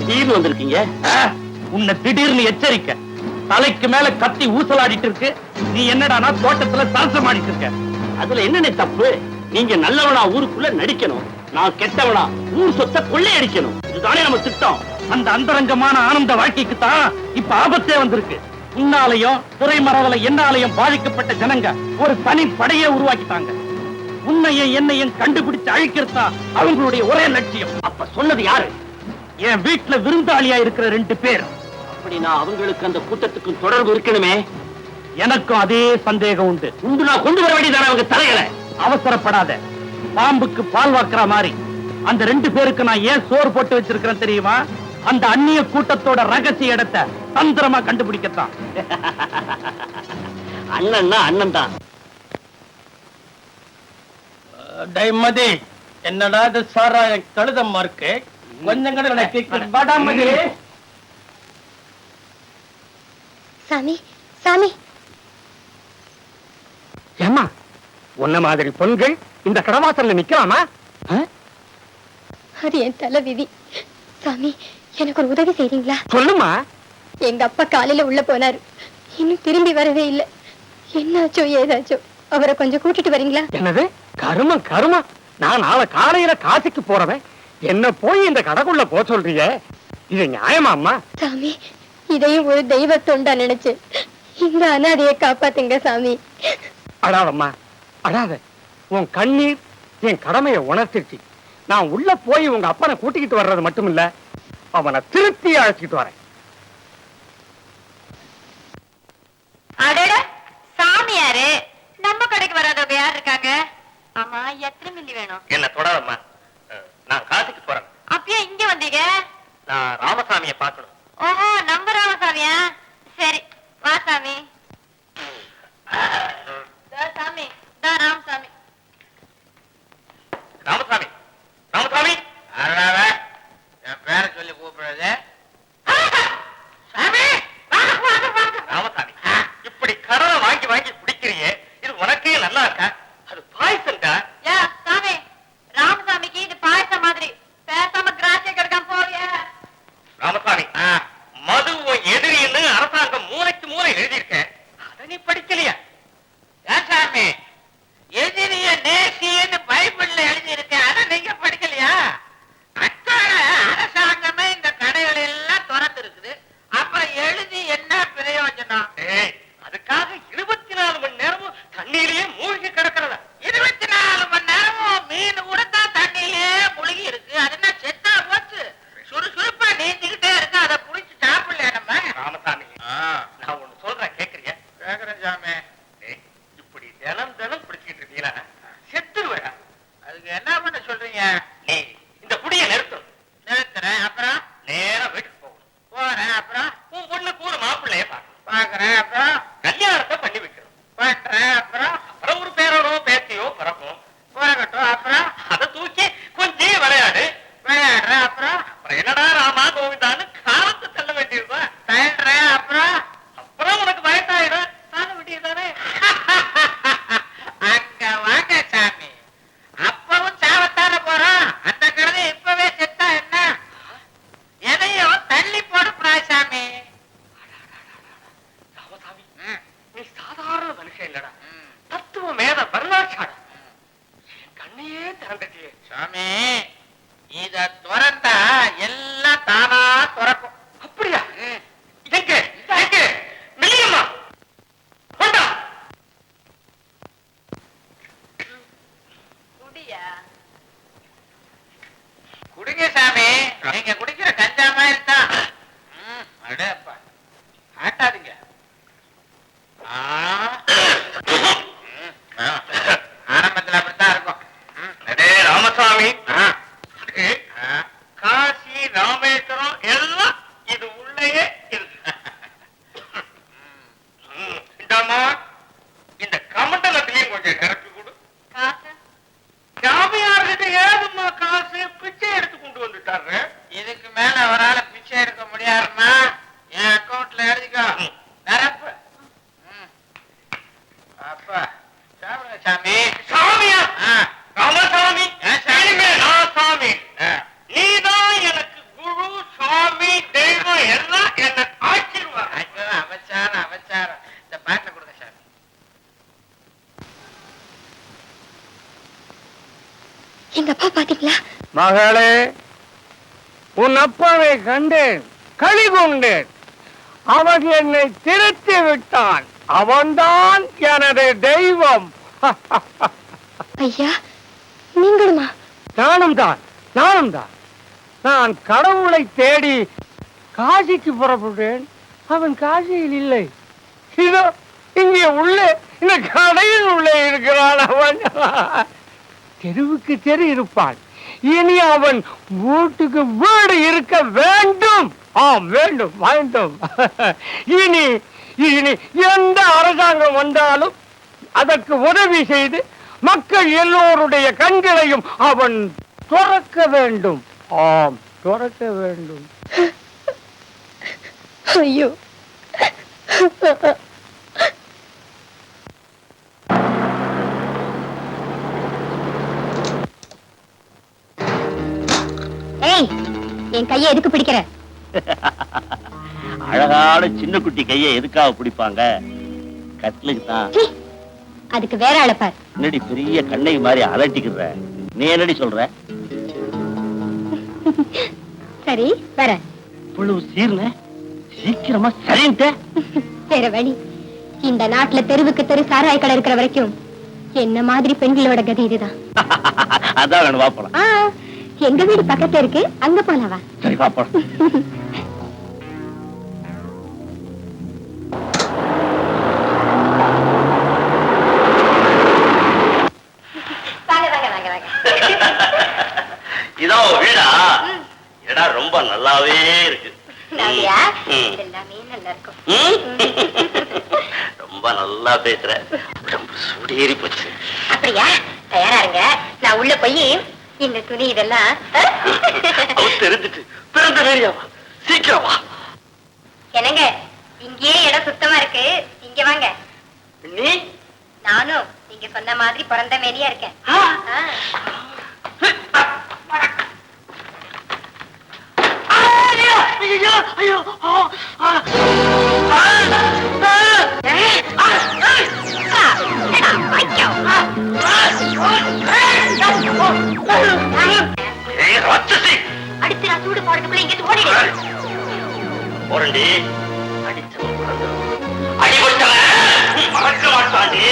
திடீர்னு வந்திருக்கீங்க? உன்னை திடீர்னு எச்சரிக்கை. தலைக்கு மேல கத்தி ஊசலாடிட்டு இருக்கு. நீ என்னடானா தோட்டத்துல சரசமாடிட்டு இருக்க. அதுல என்னென்ன தப்பு? நீங்க நல்லவனா ஊருக்குள்ள நடிக்கணும், நான் கெட்டவனா ஊர் சொத்தை கொள்ளையடிக்கணும். இதுதானே நம்ம திட்டம். அந்த அந்தரங்கமான ஆனந்த வாழ்க்கைக்கு தான் இப்ப ஆபத்தே வந்திருக்கு. உன்னாலையும் துறைமரவல என்னாலையும் பாதிக்கப்பட்ட ஜனங்க ஒரு தனி படையை உருவாக்கிட்டாங்க. உன்னையும் என்னையும் கண்டுபிடிச்சு அழிக்கிறதா அவங்களுடைய ஒரே லட்சியம். அப்ப சொன்னது யாரு? என் வீட்டுல விருந்தாளியா இருக்கிற 2 பேர். அப்படின்னா அவங்களுக்கு அந்த கூட்டத்துக்கும் தொடர்பு இருக்கணுமே. எனக்கும் அதே சந்தேகம் உண்டு. நான் கொண்டு வர வேண்டியதான அவங்க தலைகளை. அவசரப்படாத. பாம்புக்கு பால் வாக்குற மாதிரி அந்த 2 பேருக்கு நான் ஏன் சோறு போட்டு வச்சிருக்கிறேன் தெரியுமா? அந்த அந்நிய கூட்டத்தோட ரகசிய இடத்தை தந்திரமா கண்டுபிடிக்கத்தான். அண்ணன்னா அண்ணன் தான். டைமதி, என்னடா இது சாரா கழுதம்மா இருக்கு. கொஞ்சம் கூட சாமி சாமி. ஏமா உன்ன மாதிரி பொண்கள் இந்த கடவாசல்ல நிக்கலாமா? அது என் தலை விதி. சாமி, எனக்கு ஒரு உதவி செய்றீங்களா? சொல்லுமா. எங்க அப்பா காலையில உள்ள போனாரு, இன்னும் திரும்பி வரவே இல்லை. என்னாச்சோ ஏதாச்சோ, அவரை கொஞ்சம் கூட்டிட்டு வரீங்களா? என்னது கருமம் கருமம். நான் நாளை காலையில காசிக்கு போறவன் என்ன போய் இந்த கடைக்குள்ள போ சொல்றீங்க? இது நியாயமா அம்மா? சாமி, இதையும் ஒரு தெய்வ தொண்டா நினைச்சு இந்த அனாதையை காப்பாத்துங்க சாமி. அடாதம்மா அடாத. உன் கண்ணீர் என் கடமையை உணர்த்திருச்சு. நான் உள்ள போய் உங்க அப்பனை கூட்டிக்கிட்டு வர்றது மட்டும் இல்ல, அவனை திருப்பி அழைச்சிட்டு வரேன். அடட, சாமியாரு நம்ம கடைக்கு வராதவங்க யார் இருக்காங்க? ஆமா, எத்தனை மில்லி வேணும்? என்ன தொடாதம்மா, நான் காசிக்கு போறேன். அப்பயே இங்க வந்தீங்க? நான் ராமசாமியை பார்க்கணும். ஓஹோ, நம்ம ராமசாமியா? சரி, வா சாமி. சாமி, ராமசாமி. ராமசாமி, ராமசாமி. என் பேரை சொல்லி கூப்பிடுறது ராமசாமி. இப்படி கடனை வாங்கி வாங்கி குடிக்கிறியே, இது உனக்கே நல்லா இருக்கா? அது பாயசம்டா. சாமி, ராமசாமிக்கு இது பாயசம் மாதிரி. பேசாம திராட்சை கிடைக்காம போறிய. ராமசாமி, மது எதிரின்னு அரசாங்கம் மூளைக்கு மூளை எழுதியிருக்கேன். அதை நீ படிக்கலையா? சாமி, எதிரிய நேசின்னு பைபிள்ல எழுதி இருக்கேன், அதை நீங்க படிக்கலையா? அத்தான அரசாங்கமே இந்த கடைகள் எல்லாம் திறந்து இருக்குது, அப்ப எழுதி என்ன பிரயோஜனம்? அதுக்காக 24 மணி நேரமும் தண்ணீரையே மூழ்கி கிடக்கிறதா? 24 மணி நேரமும் மீன் கூட தான் தண்ணியிலே முழுகி இருக்கு. அது என்ன செத்தா போச்சு? சுறுசுறுப்பா நீந்திக்கிட்டே இருக்கு, அதை புடிச்சு சாப்பிடல நம்ம. ராமசாமி, நான் ஒண்ணு சொல்றேன், கேக்குறீங்க? கேக்குறேன் சாமி. இப்படி தினம் தினம் பிடிச்சிட்டு இருக்கீங்களா, செத்துருவேடா. அதுக்கு என்ன பண்ண சொல்றீங்க? நீ இந்த குடியை நிறுத்தணும். நிறுத்துறேன், அப்புறம் நேரா வீட்டுக்கு போகணும். போறேன், அப்புறம் உன் பொண்ணுக்கு ஒரு மாப்பிள்ளைய பாக்குறேன், அப்புறம் கல்யாணத்தை பண்ணி வைக்கணும். பண்றேன், அப்புறம் அப்புறம் ஒரு பேரனோ பேத்தியோ பிறக்கும். போகட்டும், அப்புறம் அதை தூக்கி கொஞ்சம் விளையாடு. விளையாடுறேன், அப்புறம் என்னடா ராமா கோவிந்தான்னு காலத்தை தள்ள வேண்டியதுதான். தள்ளுறேன், அப்புறம் அப்புறம் உனக்கு வயசாயிடும், தாழ வேண்டியதுதானே. அங்க வாங்க சாமி, அப்பவும் சாவத்தான போறோம். அந்த கழுதை இப்பவே செத்தா என்ன? எதையும் தள்ளி போடக்கூடாது சாமி. ராமசாமி, நீ சாதாரண மனுஷன் இல்லடா, தத்துவ மேத வரலாற்றாடா. என் கண்ணையே திறந்துட்டியே சாமி. இத துறந்தா எல்லாம் தானா துறக்கும். அப்படியா? எங்க எங்க மில்லியம்மா கொண்டா. குடியா? குடிங்க சாமி, நீங்க குடிக்கிற கஞ்சா மாதிரி தான். அடப்பா, ஆட்டாதீங்க. ஆரம்பத்துல அப்படித்தான் இருக்கும். ராமசாமி, காசி ராமேஸ்வரம் எல்லாம் இது உள்ளேயே இருக்கு. இந்தாமா, இந்த கமண்டலத்திலையும் கொஞ்சம் கரைச்சு கொடு. காசு? ஜாமியார்கிட்ட ஏதுமா காசு? பிச்சை எடுத்து கொண்டு வந்துட்டாரு. இதுக்கு மேல அவரால் பிச்சை எடுக்க முடியாதுமா. என் அக்கௌண்ட்ல எழுதிக்கோ, நிரப்பு. அப்பா சாப்பிடுங்க சாமி. சாமியா? ராமசாமி, சாமி. நான் சாமி. நீதான் எனக்கு குரு சாமி அப்பா பாத்தீங்களா? மகளே, உன் அப்பாவை கண்டேன், களி கொண்டேன். அவன் என்னை திருத்தி விட்டான். அவன்தான் எனது தெய்வம். ஐயா, நீங்களுமா? நானும் தான். நான் கடவுளை தேடி காசிக்கு புறப்பட்டேன். அவன் காசியில் இல்லை. இதோ இங்கே உள்ளே, இந்த கடையில் உள்ளே இருக்கிறான். அவன் தெருவுக்கு தெரு இருப்பான். இனி அவன் வீட்டுக்கு வீடு இருக்க வேண்டும். வேண்டும் வேண்டும். இனி எந்த அரசாங்கம் வந்தாலும் அதற்கு உதவி செய்து மக்கள் எல்லோருடைய கண்களையும் அவன் துறக்க வேண்டும். துறக்க வேண்டும். ஐயோ, ஏய், என் கையை எதுக்கு பிடிக்கிற? அழகான சின்ன குட்டி கையை எதுக்காக பிடிப்பாங்க? கட்லுக்கு தான். அதுக்கு வேற அழைப்பார். என்னடி பெரிய கண்ணை மாதிரி அலட்டிக்கிற? நீ என்னடி சொல்ற? சரி, வர. இவ்வளவு சீர்ன சீக்கிரமா சரின்ட்ட. வேற வழி. இந்த நாட்டுல தெருவுக்கு தெரு சாராய கடை இருக்கிற வரைக்கும் என்ன மாதிரி பெண்களோட கதி இதுதான். அதான் வேணும், வா போலாம். எங்க வீடு பக்கத்துல இருக்கு, அங்க போலவா? சரி, வா போலாம். இதோ வீடா? இடம் ரொம்ப நல்லாவே இருக்கு. எல்லாமே நல்லா இருக்கும். ரொம்ப நல்லா பேசுற. ரொம்ப சூடேறி போச்சு. அப்படியா? தயாரா இருங்க, நான் உள்ள போய் இந்த துணி இதெல்லாம் தெரிஞ்சுட்டு பிறந்த வேறியாவா? சீக்கிரமா. என்னங்க, இங்கேயே இடம் சுத்தமா இருக்கு, இங்க வாங்க. நீ? நானும் நீங்க சொன்ன மாதிரி பிறந்த மேனியா இருக்கேன். அடுத்து நான் சூடு போறதுக்குள்ள இங்க ஓடிடு. போறண்டி. அடிச்சவன் அடிபட்டவன் மறக்க மாட்டாண்டி.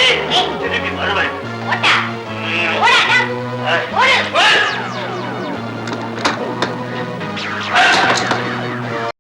திரும்பி வருவேன்.